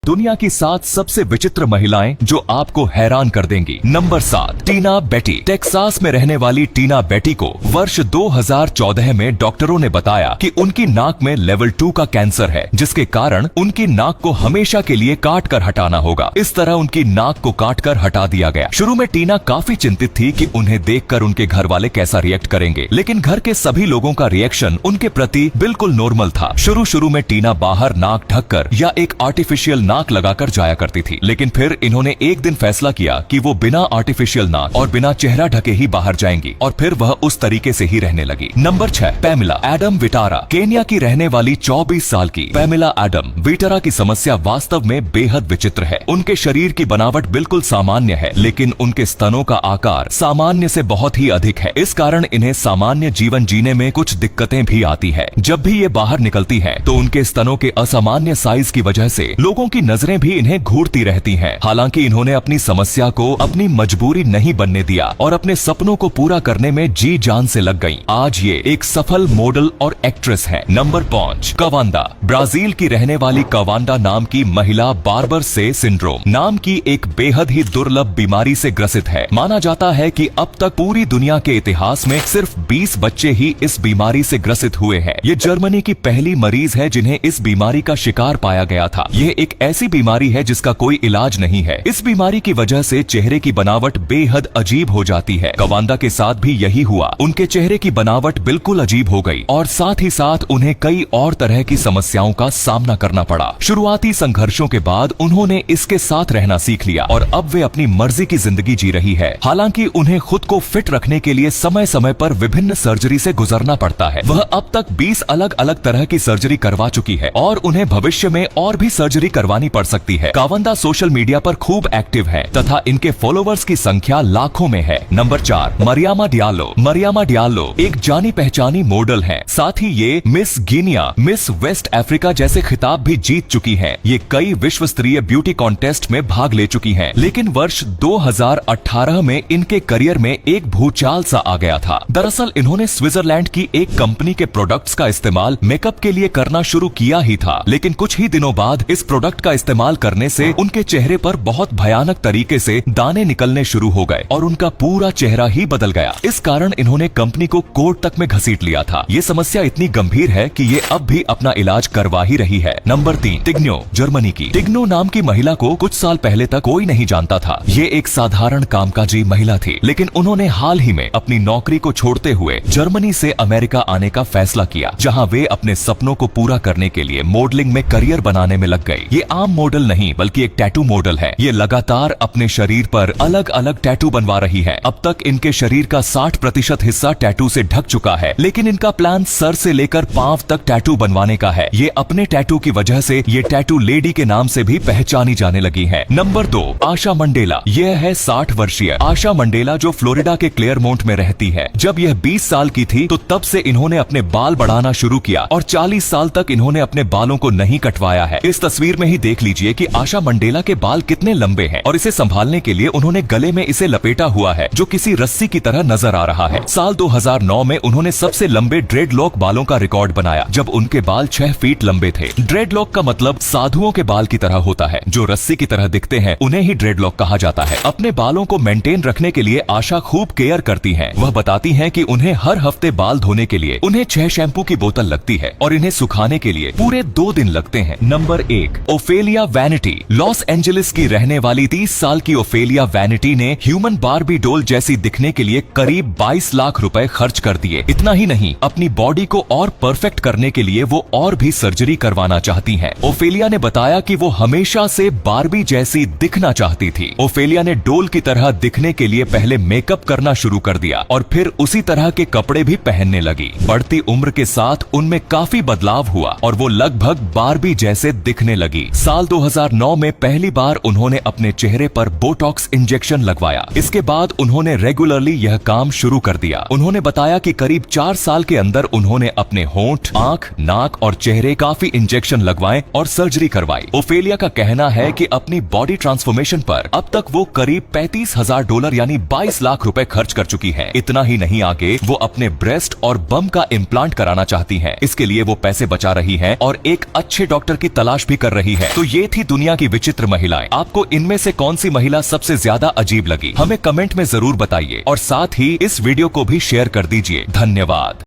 दुनिया की 7 सबसे विचित्र महिलाएं जो आपको हैरान कर देंगी। नंबर 7, टीना बेटी। टेक्सास में रहने वाली टीना बेटी को वर्ष 2014 में डॉक्टरों ने बताया कि उनकी नाक में लेवल 2 का कैंसर है, जिसके कारण उनकी नाक को हमेशा के लिए काट कर हटाना होगा। इस तरह उनकी नाक को काट कर हटा दिया गया। शुरू में टीना काफी चिंतित थी कि उन्हें देखकर उनके घर वाले कैसा रिएक्ट करेंगे, लेकिन घर के सभी लोगों का रिएक्शन उनके प्रति बिल्कुल नॉर्मल था। शुरू में टीना बाहर नाक ढककर या एक आर्टिफिशियल नाक लगाकर जाया करती थी, लेकिन फिर इन्होंने एक दिन फैसला किया कि वो बिना आर्टिफिशियल नाक और बिना चेहरा ढके ही बाहर जाएंगी, और फिर वह उस तरीके से ही रहने लगी। Number 6, Pamela Adam Vitara. Kenya की रहने वाली 24 साल की पैमिला एडम विटारा की समस्या वास्तव में बेहद विचित्र है। उनके शरीर की बनावट बिल्कुल सामान्य है, लेकिन उनके स्तनों का आकार सामान्य से बहुत ही अधिक है। इस कारण इन्हें सामान्य जीवन जीने में कुछ दिक्कतें भी आती है। जब भी ये बाहर निकलती है तो उनके स्तनों के असामान्य साइज की वजह से लोगों की नजरें भी इन्हें घूरती रहती हैं। हालांकि इन्होंने अपनी समस्या को अपनी मजबूरी नहीं बनने दिया और अपने सपनों को पूरा करने में जी जान से लग गईं। आज ये एक सफल मॉडल और एक्ट्रेस हैं। नंबर 5, कवांडा। ब्राजील की रहने वाली कवांडा नाम की महिला बार्बर से सिंड्रोम नाम की एक बेहद ही दुर्लभ बीमारी से ग्रसित है। माना जाता है कि अब तक पूरी दुनिया के इतिहास में सिर्फ 20 बच्चे ही इस बीमारी से ग्रसित हुए हैं। ये जर्मनी की पहली मरीज है जिन्हें इस बीमारी का शिकार पाया गया था। यह एक ऐसी बीमारी है जिसका कोई इलाज नहीं है। इस बीमारी की वजह से चेहरे की बनावट बेहद अजीब हो जाती है। कवांडा के साथ भी यही हुआ। उनके चेहरे की बनावट बिल्कुल अजीब हो गई और साथ ही साथ उन्हें कई और तरह की समस्याओं का सामना करना पड़ा। शुरुआती संघर्षों के बाद उन्होंने इसके साथ रहना सीख लिया और अब वे अपनी मर्जी की जिंदगी जी रही है। हालांकि उन्हें खुद को फिट रखने के लिए समय समय पर विभिन्न सर्जरी से गुजरना पड़ता है। वह अब तक 20 अलग अलग तरह की सर्जरी करवा चुकी है और उन्हें भविष्य में और भी सर्जरी करवानी पड़ सकती है। कवांडा सोशल मीडिया पर खूब एक्टिव है तथा इनके फॉलोवर्स की संख्या लाखों में है। Number 4, Mariama Diallo. Mariama Diallo एक जानी पहचानी मॉडल हैं। साथ ही ये miss Guinea, miss West Africa जैसे खिताब भी जीत चुकी हैं। ये कई विश्व स्तरीय ब्यूटी कॉन्टेस्ट में भाग ले चुकी हैं। लेकिन वर्ष 2018 में इनके करियर में एक भूचाल सा आ गया था। दरअसल इन्होंने स्विट्जरलैंड की एक कंपनी के प्रोडक्ट्स का इस्तेमाल मेकअप के लिए करना शुरू किया ही था, लेकिन कुछ ही दिनों बाद इस प्रोडक्ट का इस्तेमाल करने से उनके चेहरे पर बहुत भयानक तरीके से दाने निकलने शुरू हो गए और उनका पूरा चेहरा ही बदल गया। इस कारण इन्होंने कंपनी को कोर्ट तक में घसीट लिया था। ये समस्या इतनी गंभीर है कि ये अब भी अपना इलाज करवा ही रही है। नंबर 3, टिग्नो। जर्मनी की टिग्नो नाम की महिला को कुछ साल पहले तक कोई नहीं जानता था। ये एक साधारण कामकाजी महिला थी, लेकिन उन्होंने हाल ही में अपनी नौकरी को छोड़ते हुए जर्मनी से अमेरिका आने का फैसला किया, जहाँ वे अपने सपनों को पूरा करने के लिए मॉडलिंग में करियर बनाने में लग गई। ये आम मॉडल नहीं बल्कि एक टैटू मॉडल है। ये लगातार अपने शरीर पर अलग अलग टैटू बनवा रही है। अब तक इनके शरीर का 60% हिस्सा टैटू से ढक चुका है, लेकिन इनका प्लान सर से लेकर पांव तक टैटू बनवाने का है। ये अपने टैटू की वजह से ये टैटू लेडी के नाम से भी पहचानी जाने लगी है। नंबर 2, आशा मंडेला। यह है 60 वर्षीय आशा मंडेला जो फ्लोरिडा के क्लेयरमाउंट में रहती है। जब यह 20 साल की थी तो तब से इन्होंने अपने बाल बढ़ाना शुरू किया और 40 साल तक इन्होंने अपने बालों को नहीं कटवाया है। इस तस्वीर में ही देख लीजिए कि आशा मंडेला के बाल कितने लंबे हैं और इसे संभालने के लिए उन्होंने गले में इसे लपेटा हुआ है जो किसी रस्सी की तरह नजर आ रहा है। साल 2009 में उन्होंने सबसे लंबे ड्रेडलॉक बालों का रिकॉर्ड बनाया, जब उनके बाल 6 फीट लंबे थे। ड्रेडलॉक का मतलब साधुओं के बाल की तरह होता है। जो रस्सी की तरह दिखते हैं उन्हें ही ड्रेडलॉक कहा जाता है। अपने बालों को मेंटेन रखने के लिए आशा खूब केयर करती हैं। वह बताती हैं कि उन्हें हर हफ्ते बाल धोने के लिए उन्हें 6 शैम्पू की बोतल लगती है और इन्हें सुखाने के लिए पूरे 2 दिन लगते हैं। Number 1, Ophelia vanity. Los Angeles की रहने वाली 30 साल की ओफेलिया वैनिटी ने ह्यूमन बार्बी डोल जैसी दिखने के लिए करीब 22 लाख रुपए खर्च कर दिए। इतना ही नहीं, अपनी बॉडी को और परफेक्ट करने के लिए वो और भी सर्जरी करवाना चाहती हैं। ओफेलिया ने बताया कि वो हमेशा से बार्बी जैसी दिखना चाहती थी। ओफेलिया ने डोल की तरह दिखने के लिए पहले मेकअप करना शुरू कर दिया और फिर उसी तरह के कपड़े भी पहनने लगी। बढ़ती उम्र के साथ उनमें काफी बदलाव हुआ और वो लगभग बार्बी जैसे दिखने लगी। साल 2009 में पहली बार उन्होंने अपने चेहरे पर बोटॉक्स इंजेक्शन लगवाया। इसके बाद उन्होंने रेगुलरली यह काम शुरू कर दिया। उन्होंने बताया कि करीब 4 साल के अंदर उन्होंने अपने होंठ, आंख, नाक और चेहरे काफी इंजेक्शन लगवाए और सर्जरी करवाई। ओफेलिया का कहना है कि अपनी बॉडी ट्रांसफॉर्मेशन पर अब तक वो करीब $35,000 यानी 22 लाख रुपए खर्च कर चुकी है। इतना ही नहीं, आगे वो अपने ब्रेस्ट और बम का इम्प्लांट कराना चाहती हैं। इसके लिए वो पैसे बचा रही हैं और एक अच्छे डॉक्टर की तलाश भी कर रही है। तो ये थी दुनिया की विचित्र महिलाएं। आपको इनमें से कौन सी महिला सबसे ज्यादा अजीब लगी, हमें कमेंट में जरूर बताइए और साथ ही इस वीडियो को भी शेयर कर दीजिए। धन्यवाद।